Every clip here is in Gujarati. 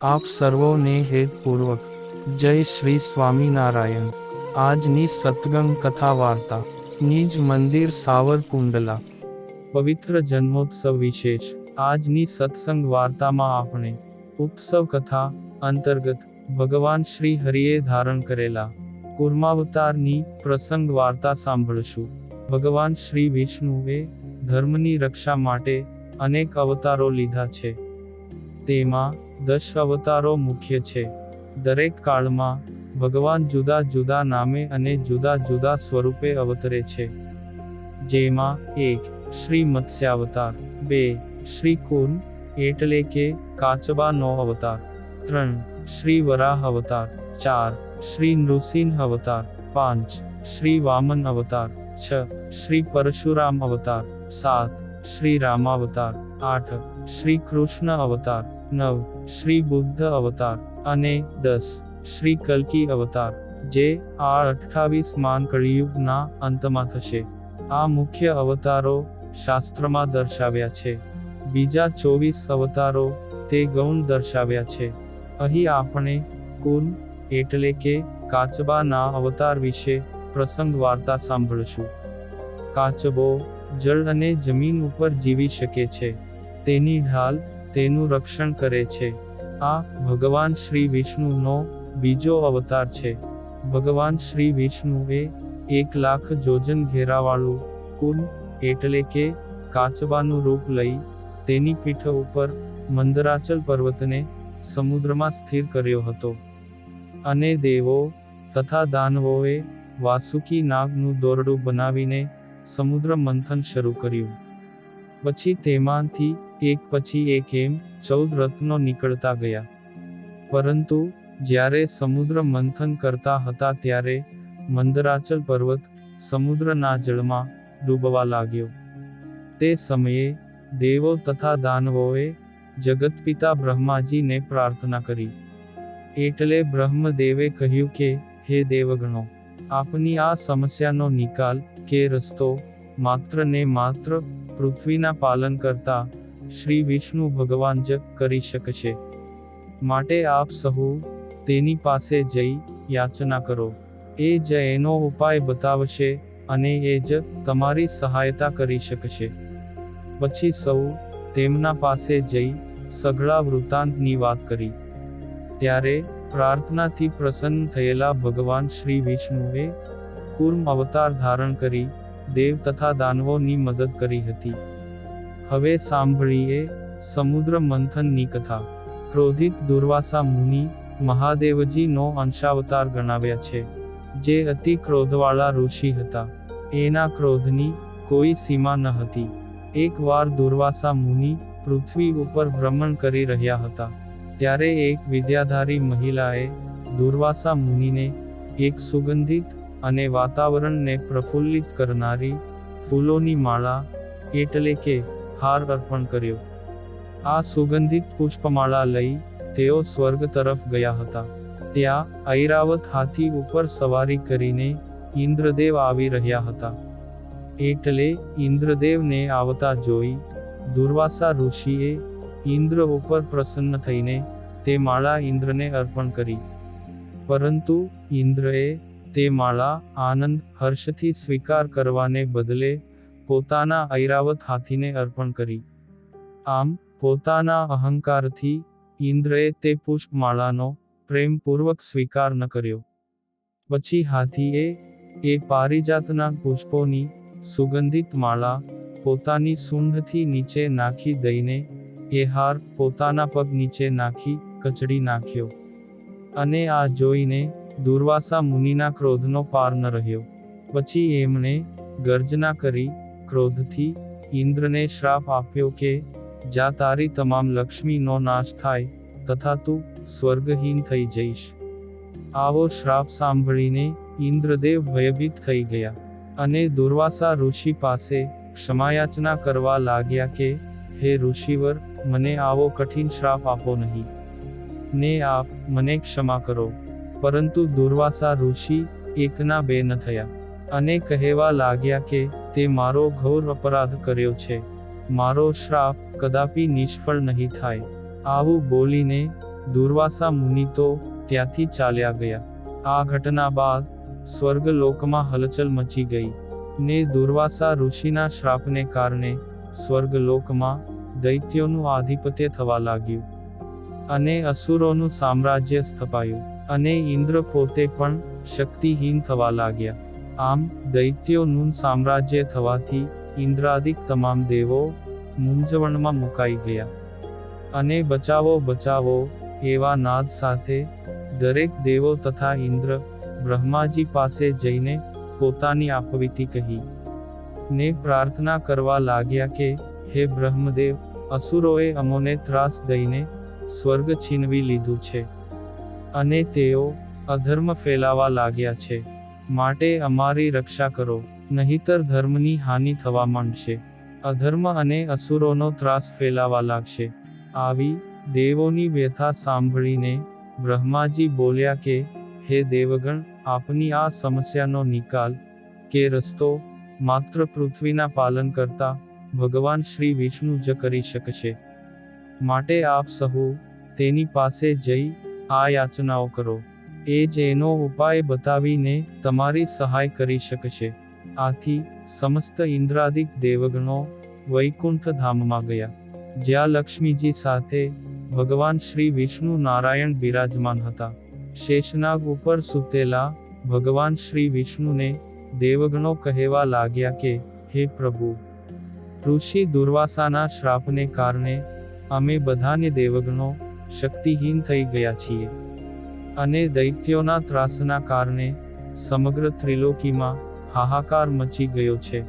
આપ સર્વોને હેતપૂર્વક જય શ્રી સ્વામિનારાયણ। આજની સત્સંગ કથા વાર્તા નિજ મંદિર સાવરકુંડલા પવિત્ર જન્મોત્સવ વિશેષ। આજની સત્સંગ વાર્તામાં આપણે ઉત્સવ કથા અંતર્ગત ભગવાન શ્રી હરિએ ધારણ કરેલા કૂર્માવતારની પ્રસંગ વાર્તા સાંભળશું। ભગવાન શ્રી વિષ્ણુએ ધર્મની રક્ષા માટે અનેક અવતારો લીધા છે। તેમાં 10 અવતારો મુખ્ય છે। દરેક કાળમાં ભગવાન જુદા જુદા નામે અને જુદા જુદા સ્વરૂપે અવતરે છે। જેમાં 1 શ્રી મત્સ્યાવતાર, 2 શ્રી કૂર્મ એટલે કે કાચબાનો અવતાર, 3 શ્રી વરાહ અવતાર, 4 શ્રી નૃસિંહ અવતાર, 5 શ્રી વામન અવતાર, 6 શ્રી પરશુરામ અવતાર, 7 શ્રી રામાવતાર, 8 શ્રી કૃષ્ણ અવતાર, 9 શ્રી બુદ્ધ અવતાર અને 10 શ્રી કલ્કી અવતાર, જે આ 28 માન કળિયુગના અંતમાં થશે। આ મુખ્ય અવતારો શાસ્ત્રમાં દર્શાવ્યા છે। બીજા 24 અવતારો તે ગૌણ દર્શાવ્યા છે। અહીં આપણે કૂર્મ એટલે કે કાચબાના અવતાર વિશે પ્રસંગ વાર્તા સાંભળશું। કાચબો જળ અને જમીન ઉપર જીવી શકે છે। તેની ઢાલ તેનું રક્ષણ કરે છે। આ ભગવાન શ્રી વિષ્ણુનો બીજો અવતાર છે। ભગવાન શ્રી વિષ્ણુએ 1 લાખ જોજન ઘેરાવાળું કૂર્મ એટલે કે કાચબાનું રૂપ લઈ તેની પીઠ ઉપર મંદરાચલ પર્વતને સમુદ્રમાં સ્થિર કર્યો હતો અને દેવો તથા દાનવોએ વાસુકી નાગનું દોરડું બનાવીને સમુદ્ર મંથન શરૂ કર્યું। પછી તેમાંથી એક પછી એક એમ 14 રત્નો નીકળતા ગયા। પરંતુ જ્યારે સમુદ્ર મંથન કરતા હતા ત્યારે મંદરાચલ પર્વત સમુદ્રના જળમાં ડૂબવા લાગ્યો। તે સમયે દેવો તથા દાનવોએ જગતપિતા બ્રહ્માજીને પ્રાર્થના કરી। એટલે બ્રહ્મદેવે કહ્યું કે, હે દેવગણો, આપની આ સમસ્યાનો નિકાલ કે રસ્તો માત્ર ને માત્ર પૃથ્વીના પાલન કરતા શ્રી વિષ્ણુ ભગવાન જ કરી શકશે। માટે આપ સહુ તેની પાસે જઈ યાચના કરો। એ જ એનો ઉપાય બતાવશે અને એ જ તમારી સહાયતા કરી શકશે। પછી સૌ તેમના પાસે જઈ સઘળા વૃત્તાંતની વાત કરી। ત્યારે પ્રાર્થનાથી પ્રસન્ન થયેલા ભગવાન શ્રી વિષ્ણુએ કૂર્મ અવતાર ધારણ કરી દેવ તથા દાનવોની મદદ કરી હતી। હવે સાંભળીએ સમુદ્ર મંથનની કથા। ક્રોધિત દુર્વાસા મુનિ મહાદેવજીનો અંશાવતાર ગણાવ્યા છે। જે અતિ ક્રોધવાળા ઋષિ હતા। એના ક્રોધની કોઈ સીમા ન હતી। એકવાર દુર્વાસા મુનિ પૃથ્વી ઉપર ભ્રમણ કરી રહ્યા હતા। ત્યારે એક વિદ્યાધારી મહિલાએ દુર્વાસા મુનિને એક સુગંધિત અને વાતાવરણને પ્રફુલ્લિત કરનારી ફૂલોની માળા એટલે કે હાર અર્પણ કર્યો। આ સુગંધિત પુષ્પમાળા લઈ તેઓ સ્વર્ગ તરફ ગયા હતા। ત્યાં ઐરાવત હાથી ઉપર સવારી કરીને ઇન્દ્રદેવ આવી રહ્યા હતા। એટલે ઇન્દ્રદેવને આવતા જોઈ દુર્વાસા ઋષિએ ઇન્દ્ર ઉપર પ્રસન્ન થઈને તે માળા ઇન્દ્રને અર્પણ કરી। પરંતુ ઇન્દ્રએ તે માળા આનંદ હર્ષથી સ્વીકાર કરવાને બદલે પોતાના ઐરાવત હાથીને અર્પણ કરી। આમ પોતાના અહંકારથી ઇન્દ્રએ તે પુષ્પમાળાનો પ્રેમપૂર્વક સ્વીકાર ન કર્યો। પછી હાથીએ એ પારિજાતના પુષ્પોની સુગંધિત માળા પોતાની સૂંઢથી નીચે નાખી દઈને એ હાર પોતાના પગ નીચે નાખી કચડી નાખ્યો। અને આ જોઈને દુર્વાસા મુનિના ક્રોધનો પાર ન રહ્યો। પછી એમણે ગર્જના કરી ક્રોધથી ઇન્દ્રને શ્રાપ આપ્યો કે જા તારી તમામ લક્ષ્મીનો નાશ થાય તથા તું સ્વર્ગહીન થઈ જઈશ। આવો શ્રાપ સાંભળીને ઇન્દ્રદેવ ભયભીત થઈ ગયા અને દુર્વાસા ઋષિ પાસે ક્ષમાયાચના કરવા લાગ્યા કે હે ઋષિવર, મને આવો કઠિન શ્રાપ આપો નહીં ને આપ મને ક્ષમા કરો। પરંતુ દુર્વાસા ઋષિ એકના બે ન થયા અને કહેવા લાગ્યા કે તે મારો ઘોર અપરાધ કર્યો છે। મારો શ્રાપ કદાપી નિષ્ફળ નહીં થાય। આવું બોલીને દુર્વાસા મુનિ તો ત્યાંથી ચાલ્યા ગયા. આ ઘટના બાદ સ્વર્ગલોકમાં હલચલ મચી ગઈ ને દુર્વાસા ઋષિના શ્રાપને કારણે સ્વર્ગલોકમાં દૈત્યોનું આધિપત્ય થવા લાગ્યું અને અસુરોનું સામ્રાજ્ય સ્થપાયું અને ઇન્દ્ર પોતે પણ શક્તિહીન થવા લાગ્યા. આમ દૈત્યોનું સામ્રાજ્ય થવાથી ઇન્દ્રાદિક તમામ દેવો મૂંઝવણમાં મુકાઈ ગયા અને બચાવો બચાવો એવા નાદ સાથે દરેક દેવો તથા ઇન્દ્ર બ્રહ્માજી પાસે જઈને પોતાની આપવીતી કહી ને પ્રાર્થના કરવા લાગ્યા કે હે બ્રહ્મદેવ, અસુરોએ અમોને ત્રાસ દઈને સ્વર્ગ છીનવી લીધું છે અને તેઓ અધર્મ ફેલાવા લાગ્યા છે, માટે અમારી રક્ષા કરો, નહીતર ધર્મની હાનિ થવા માંડશે, અધર્મ અને અસુરોનો ત્રાસ ફેલાવા લાગશે. આવી દેવોની વ્યથા સાંભળીને બ્રહ્માજી બોલ્યા કે હે દેવગણ, આપની આ સમસ્યાનો નિકાલ કે રસ્તો માત્ર પૃથ્વીના પાલન કરતા ભગવાન શ્રી વિષ્ણુ જ કરી શકશે. માટે આપ સહુ તેની પાસે જઈ આ યાચનાઓ કરો, એ જ એનો ઉપાય બતાવીને તમારી સહાય કરી શકશે. આથી સમસ્ત ઇન્દ્રાદિક દેવગણો વૈકુંઠ ધામમાં ગયા, જ્યાં લક્ષ્મીજી સાથે ભગવાન શ્રી વિષ્ણુ નારાયણ બિરાજમાન હતા. શેષનાગ ઉપર સૂતેલા ભગવાન શ્રી વિષ્ણુને દેવગણો કહેવા લાગ્યા કે હે પ્રભુ, ઋષિ દુર્વાસાના શ્રાપને કારણે અમે બધાને દેવગણો શક્તિહીન થઈ ગયા છીએ અને દૈત્યોના ત્રાસના કારણે સમગ્ર ત્રિલોકીમાં હાહાકાર મચી ગયો છે.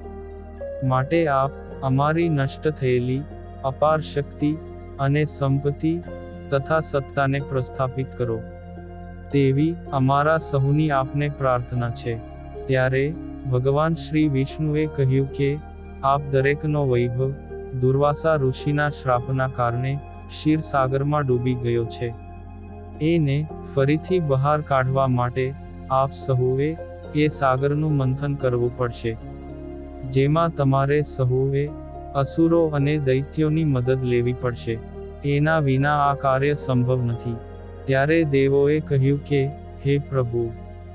માટે આપ અમારી નષ્ટ થયેલી અપાર શક્તિ અને સંપત્તિ તથા સત્તાને પ્રસ્થાપિત કરો, તેવી અમારા સહુની આપને પ્રાર્થના છે. ત્યારે ભગવાન શ્રી વિષ્ણુએ કહ્યું કે આપ દરેકનો વૈભવ દુર્વાસા ઋષિના શ્રાપના કારણે ક્ષીરસાગરમાં ડૂબી ગયો છે. એને ફરીથી બહાર કાઢવા માટે આપ સહુએ એ સાગરનું મંથન કરવું પડશે, જેમાં તમારે સહુએ અસુરો અને દૈત્યોની મદદ લેવી પડશે. એના વિના આ કાર્ય સંભવ નથી. ત્યારે દેવોએ કહ્યું કે હે પ્રભુ,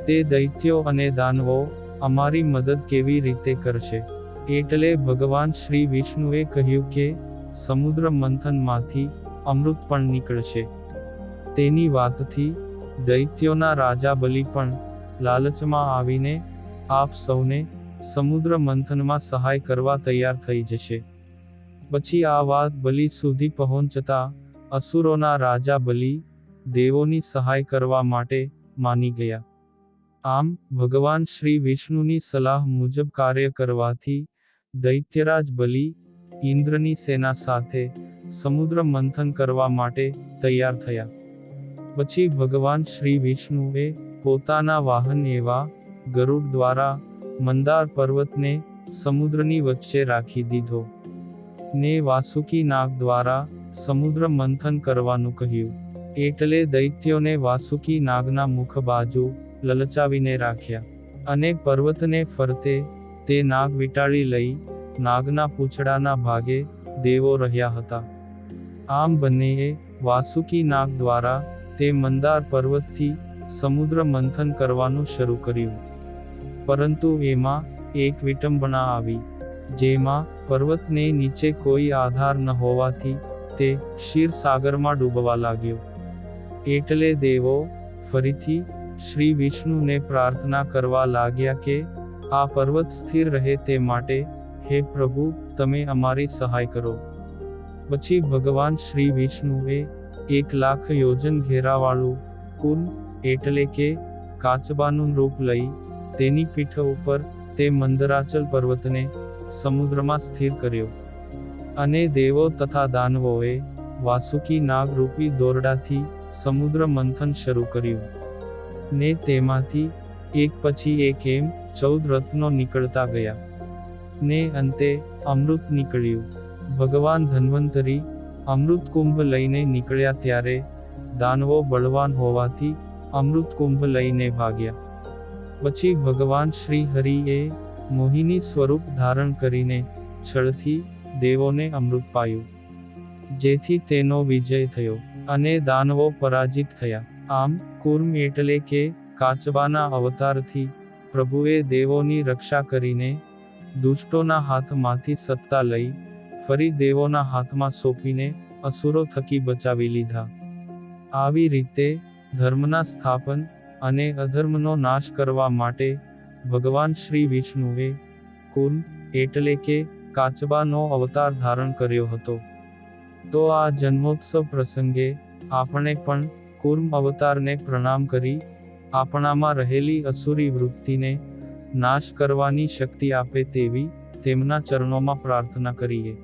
તે દૈત્યો અને દાનવો અમારી મદદ કેવી રીતે કરશે? એટલે ભગવાન શ્રી વિષ્ણુએ કહ્યું કે સમુદ્ર મંથનમાંથી અમૃત પણ નીકળશે. તેની વાતથી દૈત્યોના રાજા બલિ પણ લાલચમાં આવીને આપ સૌને સમુદ્ર મંથનમાં સહાય કરવા તૈયાર થઈ જશે. પછી આ વાત બલિ સુધી પહોંચતા અસુરોના રાજા બલિ દેવોની સહાય કરવા માટે માની ગયા. આમ ભગવાન શ્રી વિષ્ણુની સલાહ મુજબ કાર્ય કરવાથી દૈત્યરાજ બલિ ઇન્દ્રની સેના સાથે સમુદ્ર મંથન કરવા માટે તૈયાર થયા. પછી ભગવાન શ્રી વિષ્ણુએ પોતાના વાહન એવા ગરુડ દ્વારા મંદાર પર્વતને સમુદ્રની વચ્ચે રાખી દીધો ને વાસુકી નાગ દ્વારા સમુદ્ર મંથન કરવાનું કહ્યું. એટલે દૈત્યોને વાસુકી નાગના મુખ બાજુ લલચાવીને રાખ્યા અને પર્વતને ફરતે તે નાગ વીંટાળી લઈ નાગના પૂંછડાના ભાગે દેવો રહ્યા હતા. આમ બંનેએ વાસુકી નાગ દ્વારા તે મંદાર પર્વતથી સમુદ્ર મંથન કરવાનું શરૂ કર્યું. પરંતુ એમાં એક વિટંબણા આવી, જેમાં પર્વતને નીચે કોઈ આધાર ન હોવાથી તે ક્ષીરસાગરમાં ડૂબવા લાગ્યો. એટલે દેવો ફરીથી શ્રી વિષ્ણુને પ્રાર્થના કરવા લાગ્યા કે આ પર્વત સ્થિર રહે તે માટે હે પ્રભુ, તમે અમારી સહાય કરો. પછી ભગવાન શ્રી વિષ્ણુએ 1,00,000 યોજન ઘેરાવાળું કુલ એટલે કે કાચબાનું રૂપ લઈ તેની પીઠ ઉપર તે મંદરાચલ પર્વતને સમુદ્રમાં સ્થિર કર્યો અને દેવો તથા દાનવોએ વાસુકી નાગ રૂપી દોરડાથી સમુદ્ર મંથન શરૂ કર્યું ને તેમાંથી એક પછી એક એમ 14 રત્નો નીકળતા ગયા ને અંતે અમૃત નીકળ્યું. ભગવાન ધન્વંતરી અમૃત કુંભ લઈને નીકળ્યા ત્યારે દાનવો બળવાન હોવાથી અમૃત કુંભ લઈને ભાગ્યા. પછી ભગવાન શ્રી હરિએ મોહિની સ્વરૂપ ધારણ કરીને છળથી દેવોને અમૃત પાયું, જેથી તેનો વિજય થયો અને દાનવો પરાજિત થયા. આમ કુર્મ એટલે કે કાચબાના અવતારથી પ્રભુએ દેવોની રક્ષા કરીને દુષ્ટોના હાથમાંથી સત્તા લઈ ફરી દેવોના હાથમાં સોંપીને અસુરો થકી બચાવી લીધા. આવી રીતે ધર્મના સ્થાપન અને અધર્મનો નાશ કરવા માટે ભગવાન શ્રી વિષ્ણુએ કુર્મ એટલે કે કાચબાનો અવતાર ધારણ કર્યો હતો. તો આ જન્મોત્સવ પ્રસંગે આપણે પણ કુર્મ અવતારને પ્રણામ કરી આપણામાં રહેલી અસુરી વૃત્તિને નાશ કરવાની શક્તિ આપે તેવી તેમના ચરણોમાં પ્રાર્થના કરીએ.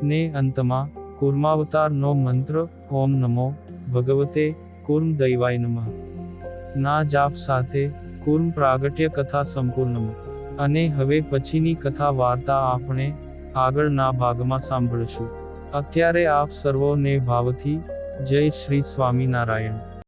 ને અંતમાં કુર્માવતારનો મંત્ર ઓમ નમો ભગવતે કુર્મ દૈવાય નમઃ ના જાપ સાથે કુર્મ પ્રાગટ્ય કથા સંપૂર્ણ. અને હવે પછીની કથા વાર્તા આપણે આગળના ભાગમાં સાંભળશું. અત્યારે આપ સર્વોને ભાવથી જય શ્રી સ્વામિનારાયણ.